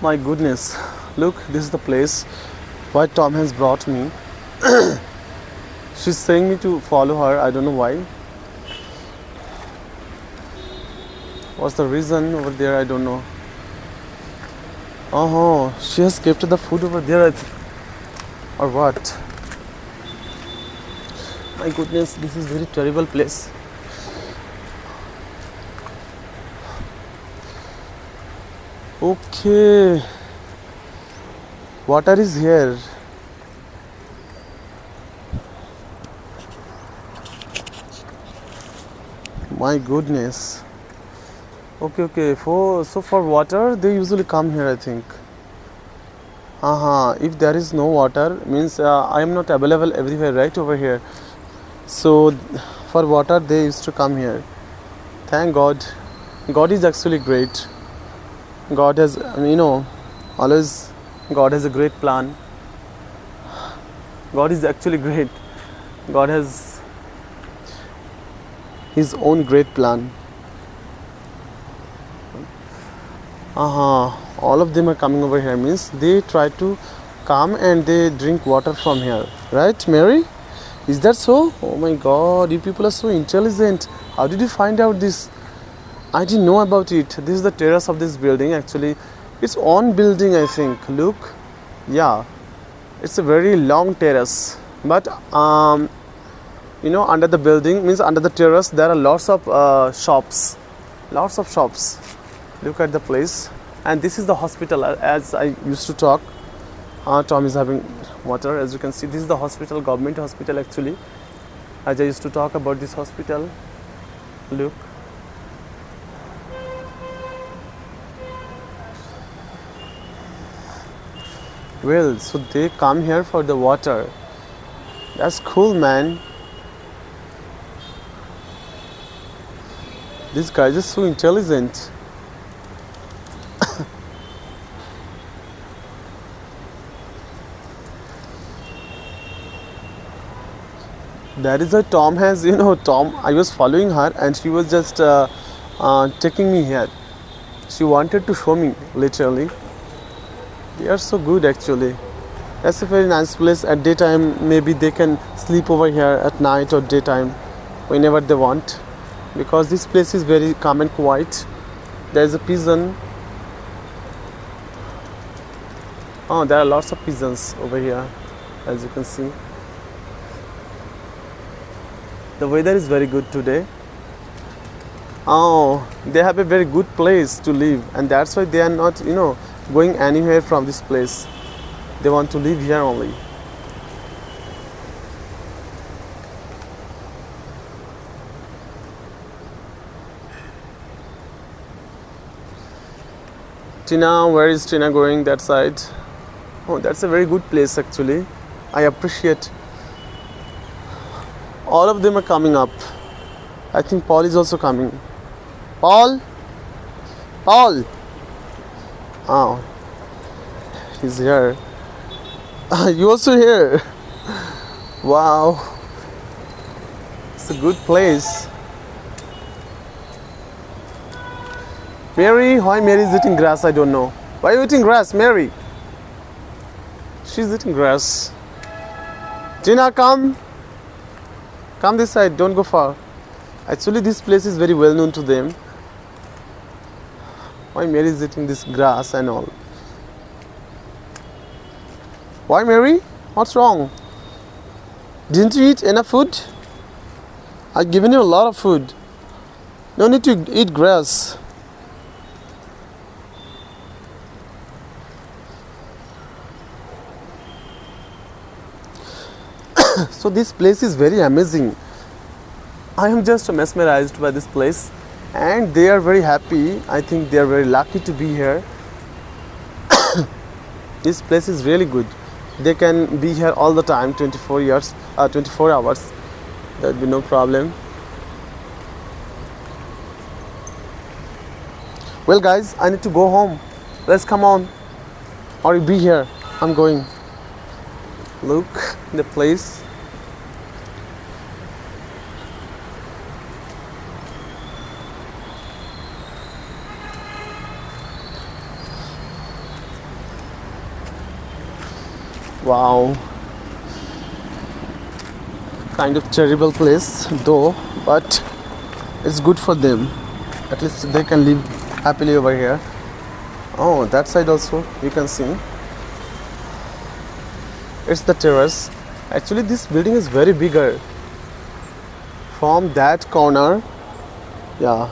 My goodness, look, this is the place why Tom has brought me. She's saying me to follow her, I don't know why. What's the reason over there, I don't know. Oh, she has kept the food over there, or what? My goodness, this is very terrible place. Okay, water is here. My goodness. Okay. For water, they usually come here, I think. If there is no water, means I am not available everywhere, right over here. So, for water, they used to come here. Thank God. God is actually great. God has, always God has a great plan. God is actually great. God has His own great plan. All of them are coming over here, means they try to come and they drink water from here, right, Mary? Is that so? Oh my God, you people are so intelligent. How did you find out this? I didn't know about it. This is the terrace of this building. Actually, it's on building, I think. Look, yeah, it's a very long terrace. But under the building, means under the terrace, there are lots of shops. Look at the place. And this is the hospital. As I used to talk, Tom is having water. As you can see, this is the hospital, government hospital actually. As I used to talk about this hospital. Look. Well, so they come here for the water. That's cool, man. These guys are so intelligent. That is why Tom has, Tom, I was following her and she was just taking me here. She wanted to show me, literally. They are so good actually. That's a very nice place. At daytime, maybe they can sleep over here at night or daytime, whenever they want. Because this place is very calm and quiet. There is a pigeon. Oh, there are lots of pigeons over here, as you can see. The weather is very good today. Oh, they have a very good place to live, and that's why they are not, going anywhere from this place. They want to live here only. Tina, where is Tina going? That side? Oh, that's a very good place actually. I appreciate. All of them are coming up. I think Paul is also coming. Paul? Oh, he's here. You also here? Wow. It's a good place. Mary? Why Mary is eating grass? I don't know. Why are you eating grass, Mary? She's eating grass. Tina, come. Come this side, don't go far. Actually, this place is very well known to them. Why Mary is eating this grass and all? Why, Mary? What's wrong? Didn't you eat enough food? I've given you a lot of food. No need to eat grass. So this place is very amazing. I am just mesmerized by this place, and they are very happy. I think they are very lucky to be here. This place is really good. They can be here all the time, 24 hours. There will be no problem. Well guys, I need to go home. Let's come on. Or you be here. I'm going. Look, the place. Wow, kind of terrible place though, but it's good for them. At least they can live happily over here. Oh, that side also you can see. It's the terrace. Actually, this building is very bigger. From that corner, yeah,